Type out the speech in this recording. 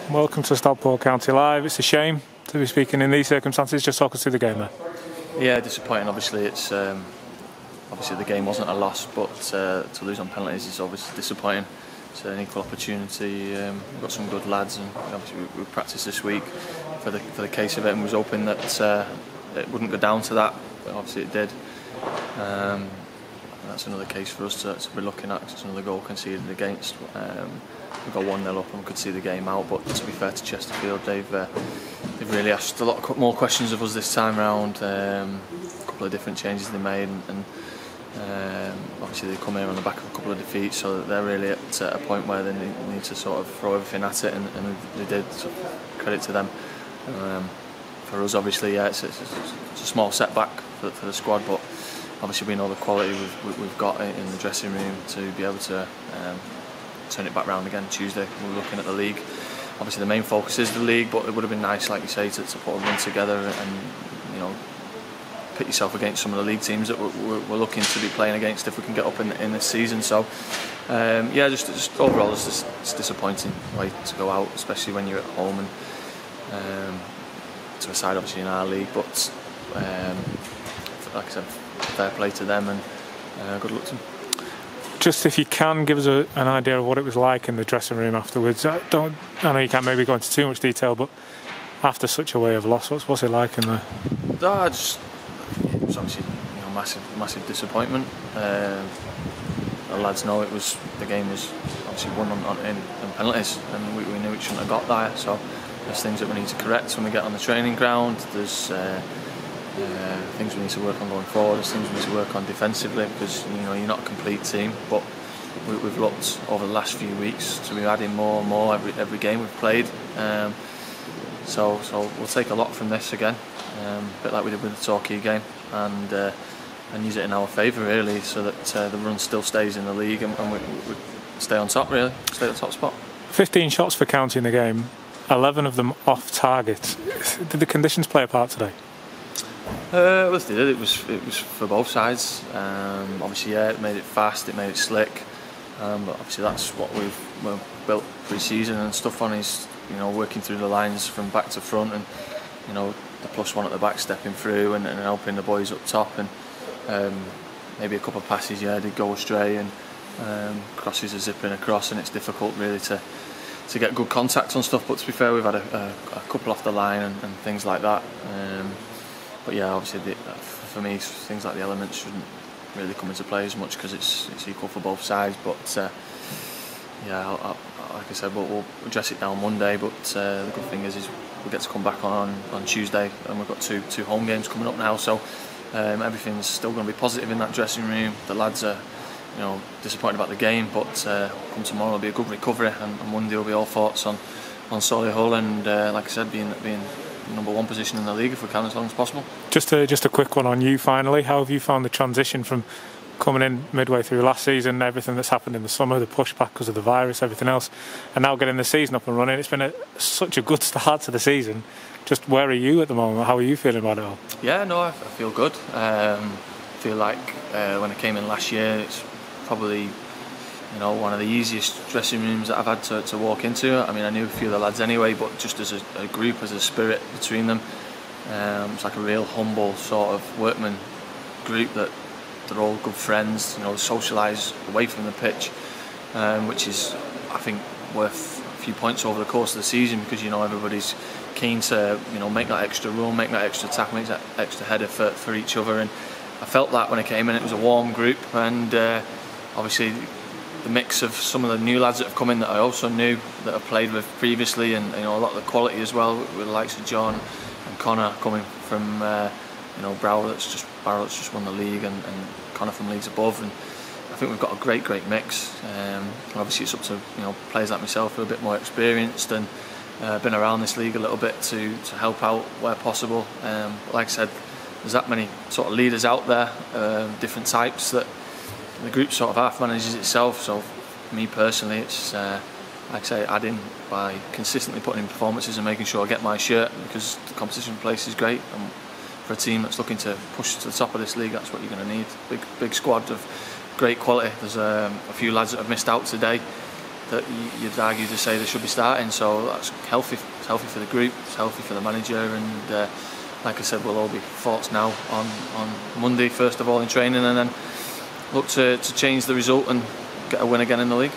welcome to Stockport County Live. It's a shame to be speaking in these circumstances. Just talk us through the game there. Yeah, disappointing. Obviously, it's obviously the game wasn't a loss, but to lose on penalties is obviously disappointing. It's an equal opportunity. We've got some good lads, and obviously we practiced this week for the case of it, and was hoping that it wouldn't go down to that, but obviously it did. That's another case for us to be looking at. It's another goal conceded against. We got 1-0 up and we could see the game out. But to be fair to Chesterfield, they've really asked a lot more questions of us this time round. A couple of different changes they made, and obviously they come here on the back of a couple of defeats, so that they're really at a point where they need to sort of throw everything at it, and they did. So credit to them. For us, obviously, yeah, it's a small setback for the squad, but obviously we know the quality we've got in the dressing room to be able to turn it back round again Tuesday. We're looking at the league. Obviously the main focus is the league, but it would have been nice, like you say, to put a run together and pit yourself against some of the league teams that we're looking to be playing against if we can get up in this season. So yeah, just overall it's disappointing way to go out, especially when you're at home and to a side obviously in our league. But like I said, fair play to them, and good luck to them. Just if you can give us an idea of what it was like in the dressing room afterwards. I know you can't maybe go into too much detail, but after such a way of loss, what's it like in there? It was obviously massive disappointment. The lads know the game was obviously won in penalties, and we knew it shouldn't have got there. So there's things that we need to correct when we get on the training ground. There's things we need to work on going forward. There's things we need to work on defensively, because you're not a complete team. But we've looked over the last few weeks to be adding more and more every game we've played. So we'll take a lot from this again, a bit like we did with the Torquay game, and use it in our favour really, so that the run still stays in the league and we stay on top really, stay at the top spot. 15 shots for County in the game, 11 of them off target. Did the conditions play a part today? Well, they did. It was for both sides. Obviously, yeah, it made it fast, it made it slick. But obviously, that's what we've built pre-season and stuff on, is working through the lines from back to front, and the +1 at the back stepping through and helping the boys up top, and maybe a couple of passes, yeah, did go astray, and crosses are zipping across, and it's difficult really to get good contact on stuff. But to be fair, we've had a couple off the line and things like that. But yeah, obviously for me, things like the elements shouldn't really come into play as much, because it's equal for both sides. But yeah, like I said, we'll address it down Monday. But the good thing is we get to come back on Tuesday, and we've got two home games coming up now. So everything's still going to be positive in that dressing room. The lads are disappointed about the game, but come tomorrow will be a good recovery, and Monday will be all thoughts on Solihull, and like I said, being number 1 position in the league if we can, as long as possible. Just a quick one on you finally. How have you found the transition from coming in midway through last season, everything that's happened in the summer, the pushback because of the virus, everything else, and now getting the season up and running? It's been such a good start to the season. Just where are you at the moment? How are you feeling about it all? Yeah, no, I feel good. I feel like when I came in last year, it's probably one of the easiest dressing rooms that I've had to walk into. I mean, I knew a few of the lads anyway, but just as a group, as a spirit between them, it's like a real humble sort of workman group, that they're all good friends, socialise away from the pitch, which is, I think, worth a few points over the course of the season, because everybody's keen to make that extra run, make that extra tackle, make that extra header for each other. And I felt that when I came in. It was a warm group, and obviously the mix of some of the new lads that have come in that I also knew, that I've played with previously, and a lot of the quality as well, with the likes of John and Connor coming from Barrow that's just won the league, and Connor from Leeds above, and I think we've got a great mix. Obviously it's up to players like myself who are a bit more experienced and been around this league a little bit to help out where possible. But like I said, there's that many sort of leaders out there, different types, that the group sort of half manages itself. So for me personally, it's like I say, adding by consistently putting in performances and making sure I get my shirt, because the competition place is great, and for a team that's looking to push to the top of this league, that's what you're going to need. Big squad of great quality. There's a few lads that have missed out today, that you'd argue to say they should be starting. So that's healthy. It's healthy for the group. It's healthy for the manager. And like I said, we'll all be thoughts now on Monday, first of all in training, and then look to change the result and get a win again in the league.